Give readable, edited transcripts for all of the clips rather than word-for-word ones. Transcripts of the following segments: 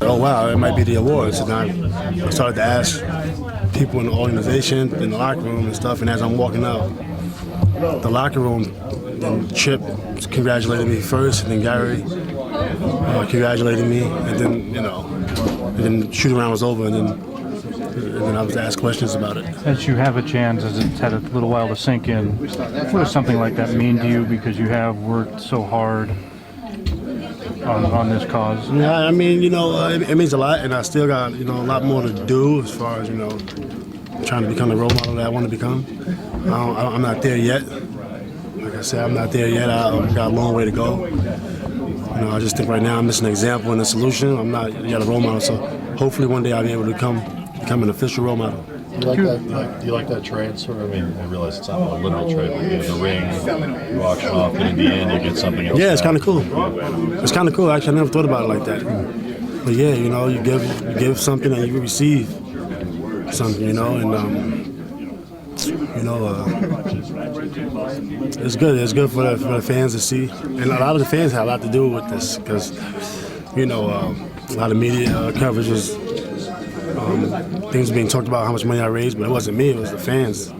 Oh wow, it might be the awards. And I started to ask people in the organization, in the locker room and stuff, and as I'm walking out the locker room, then Chip congratulated me first, and then Gary congratulated me, and then, and then the shoot around was over, and then I was asked questions about it. As you have a chance, as it's had a little while to sink in, what does something like that mean to you, because you have worked so hard on this cause? Yeah, I mean, it means a lot, and I still got, a lot more to do as far as, trying to become the role model that I want to become. I'm not there yet. Like I said, I'm not there yet. I've got a long way to go. I just think right now I'm just an example and a solution. I'm not yet a role model, so hopefully one day I'll be able to become an official role model. Do you like that trade? Sort of. I mean, I realize it's not a literal trade, but you have the ring, you auction off, and in the end you get something else. Yeah, it's kind of cool. It's kind of cool. Actually, I never thought about it like that. But yeah, you give something and you receive something, and it's good. It's good for the fans to see, and a lot of the fans have a lot to do with this because, a lot of media coverage is. Things being talked about how much money I raised, but it wasn't me, it was the fans.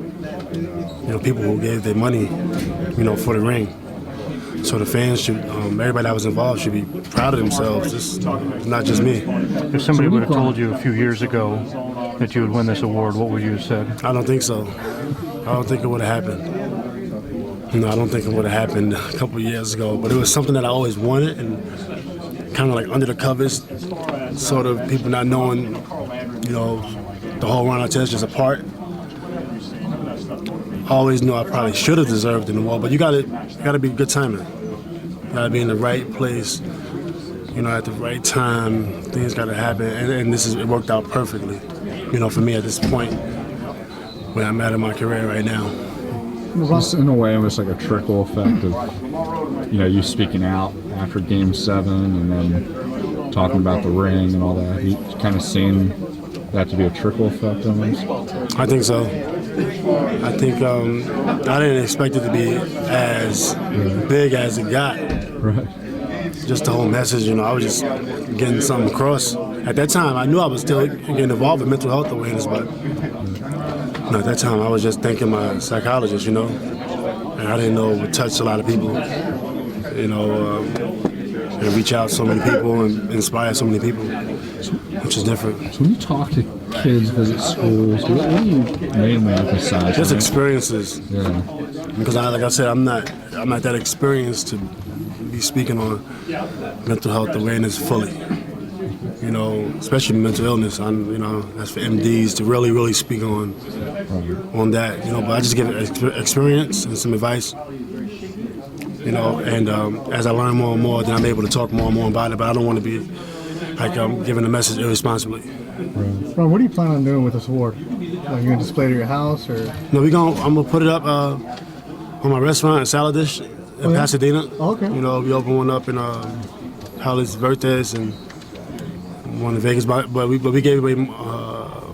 People who gave their money, for the ring. So the fans should, everybody that was involved should be proud of themselves. It's not just me. If somebody would have told you a few years ago that you would win this award, what would you have said? I don't think so. I don't think it would have happened. I don't think it would have happened a couple of years ago, but it was something that I always wanted, and kind of like under the covers, sort of people not knowing, the whole Ron Artest is a part. I always knew I probably should have deserved an award, but you gotta be good timing. You gotta be in the right place, at the right time. Things gotta happen, and it worked out perfectly, for me at this point where I'm at in my career right now. In a way, it was like a trickle effect of, you speaking out after Game 7 and then talking about the ring and all that. You kind of seen that to be a trickle effect almost? I think so. I think I didn't expect it to be as big as it got. Right. Just the whole message, I was just getting something across. At that time, I knew I was still getting involved with mental health awareness, but at that time, I was just thinking my psychologist, and I didn't know it would touch a lot of people, and reach out to so many people and inspire so many people, which is different. So when you talk to kids, visit schools, what do you mainly emphasize? Just experiences. Yeah. Because like I said, I'm not that experienced to be speaking on mental health awareness fully. Especially mental illness. That's for MDs to really, really speak on that. But I just give experience and some advice. And as I learn more and more, then I'm able to talk more and more about it. But I don't want to be like giving a message irresponsibly. Ron, what do you plan on doing with this award? Are you gonna display it at your house, or? No, I'm gonna put it up on my restaurant, Salad Dish, in Pasadena. Oh, okay. We open one up in Holly's birthdays and one in Vegas. But we gave away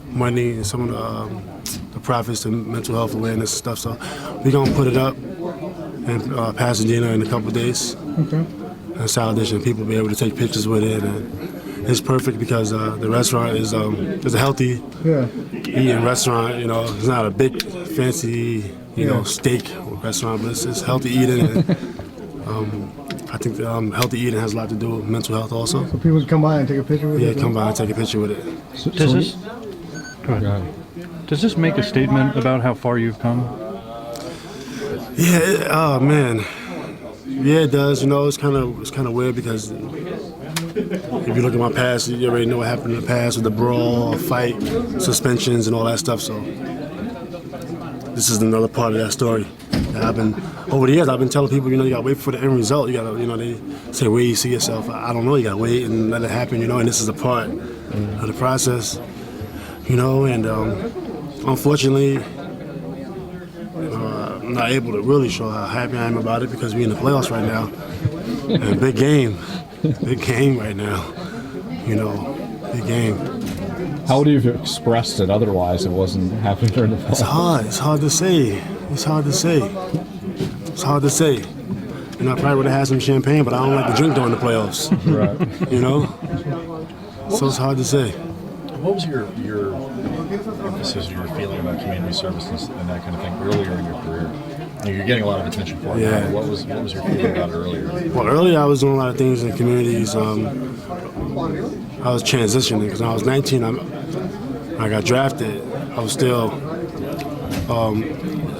money and some of the profits to mental health awareness and stuff. So we're gonna put it up in Pasadena in a couple of days. Okay. And Salad Dish, and people will be able to take pictures with it. And it's perfect because the restaurant is a healthy eating restaurant. It's not a big fancy steak restaurant, but it's healthy eating. And, I think healthy eating has a lot to do with mental health also. So people can come by and take a picture with it? Yeah, come by and take a picture with it. Does this make a statement about how far you've come? Yeah, oh man. Yeah, it does. It's kind of weird because if you look at my past, you already know what happened in the past with the brawl, fight, suspensions, and all that stuff. So this is another part of that story. Over the years, I've been telling people, you gotta wait for the end result. You gotta, they say, where you see yourself. I don't know. You gotta wait and let it happen. And this is a part of the process. And unfortunately, I'm not able to really show how happy I am about it because we're in the playoffs right now. And big game right now. Big game. How would you have expressed it otherwise? It wasn't happening during the playoffs. It's hard to say. I probably would have had some champagne, but I don't like to drink during the playoffs. Right. So it's hard to say. What was your emphasis, your feeling about community service and that kind of thing earlier in your career? You're getting a lot of attention for it. Yeah. Now. What was your feeling about it earlier? Well, earlier I was doing a lot of things in communities. I was transitioning because when I was 19, I got drafted. I was still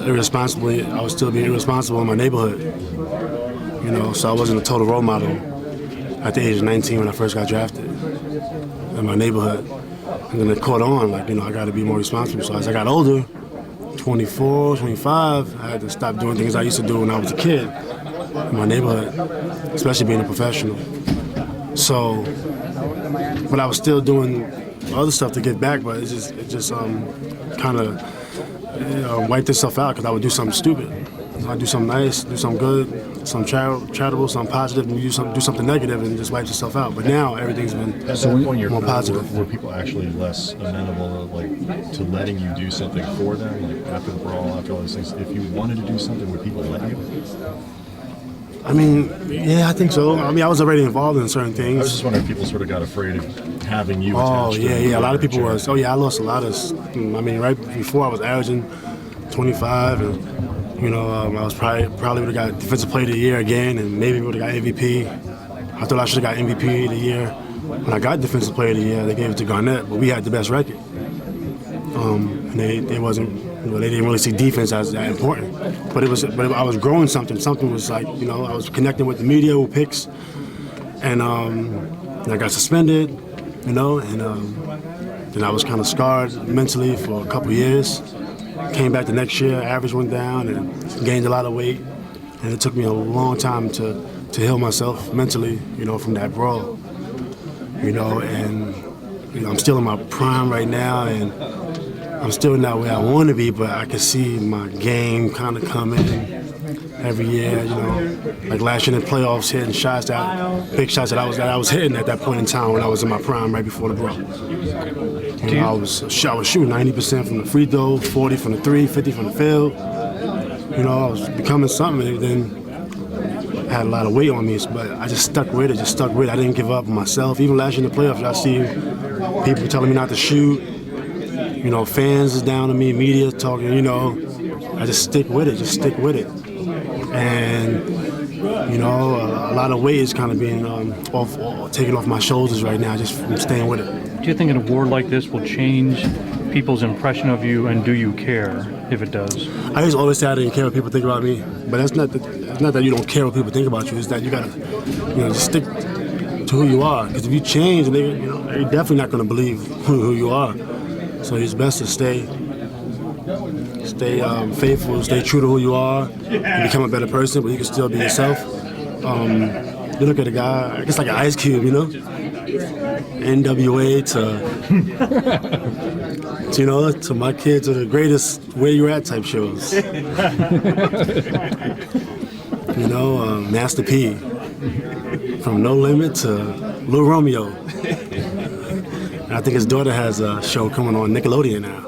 irresponsibly. I was still being irresponsible in my neighborhood. You know, so I wasn't a total role model at the age of 19 when I first got drafted in my neighborhood. And then it caught on, like, you know, I got to be more responsible. So as I got older, 24, 25, I had to stop doing things I used to do when I was a kid in my neighborhood, especially being a professional. So, but I was still doing other stuff to give back, but it just kind of wiped itself out because I would do something stupid. I'd do something nice, do something good, something charitable, something positive, and do something negative, and it just wipes itself out. But now everything's been At that point in your more career, positive. were people actually less amenable to letting you do something for them, like after the brawl, after all these things? If you wanted to do something, would people let you? I mean, yeah, I think so. I mean, I was already involved in certain I was things. just wondering if people sort of got afraid of having you Oh, attached to yeah, them. yeah. A lot of people was. Oh, yeah, I lost a lot of. I mean, right before I was averaging 25, and you know, I was probably would have got Defensive Player of the Year again, and maybe would have got MVP. I thought I should have got MVP of the year. When I got Defensive Player of the Year, they gave it to Garnett, but we had the best record. And they wasn't. You know, they didn't really see defense as that important. But I was growing something. Something was like, you know, I was connecting with the media with picks, and I got suspended, you know, and then I was kind of scarred mentally for a couple years. Came back the next year, average went down, and gained a lot of weight. And it took me a long time to heal myself mentally, you know, from that brawl. You know, and you know, I'm still in my prime right now, and I'm still not where I want to be, but I can see my game kind of coming every year. You know, like last year in the playoffs, hitting shots big shots that I was hitting at that point in time when I was in my prime, right before the brawl. You know, I was shooting 90% from the free throw, 40 from the three, 50 from the field. You know, I was becoming something, and then I had a lot of weight on me, but I just stuck with it. I didn't give up on myself. Even last year in the playoffs, I see people telling me not to shoot. You know, fans is down on me, media talking, you know. I just stick with it. And, you know, a lot of weight is kind of being taken off my shoulders right now, just from staying with it. Do you think an award like this will change people's impression of you, and do you care if it does? I used to always say I didn't care what people think about me, but it's not that you don't care what people think about you. It's that you gotta, you know, just stick to who you are. Because if you change, they're definitely not gonna believe who you are. So it's best to stay faithful, stay true to who you are, and become a better person, but you can still be yourself. You look at a guy, I guess like an Ice Cube, you know? NWA to you know, to my kids, to the greatest Where You At type shows. You know, Master P, from No Limit to Lil Romeo. And I think his daughter has a show coming on Nickelodeon now.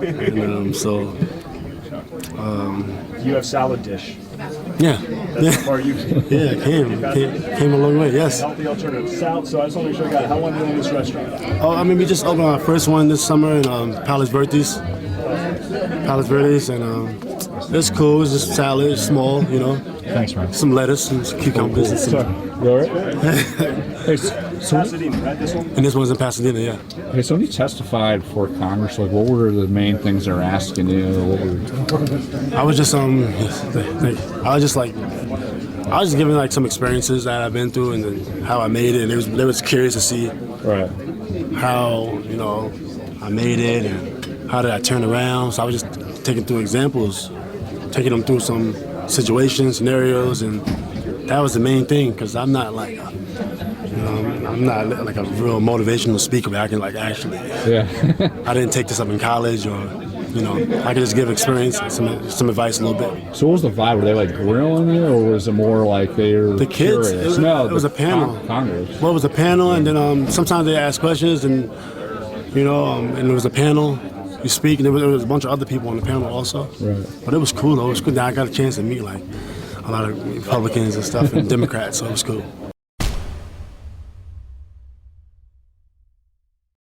And You have salad dish. yeah. Or you Yeah, came a long way, yes. healthy alternative salad. So I just want to make sure I got it. How long have you been in this restaurant? Oh, I mean, we just opened our first one this summer in Palos Verdes, and it's cool. It's just salad, it's small, you know. Thanks, man. Some lettuce, and some cucumbers, and some. You all right? Hey, so, Pasadena, right? This one? And this one's in Pasadena, yeah. hey, so when you testified for Congress, like, what were the main things they were asking you? I was just I was just giving like some experiences that I've been through and then how I made it. And they was curious to see Right. how, you know, I made it and how did I turn around. So I was just taking through examples, taking them through some situations, scenarios, and that was the main thing because I'm not like, I'm not like a real motivational speaker, but I can like actually, Yeah. I didn't take this up in college or, you know, I could just give experience, some advice a little bit. So what was the vibe? Were they like grilling you, or was it more like they were The kids, curious? it was a panel. Congress. Well, it was a panel, and then sometimes they ask questions, and you know, and it was a panel. You speak, and there was a bunch of other people on the panel also. Right. But it was cool though. It was good that I got a chance to meet like a lot of Republicans and stuff and Democrats, so it was cool.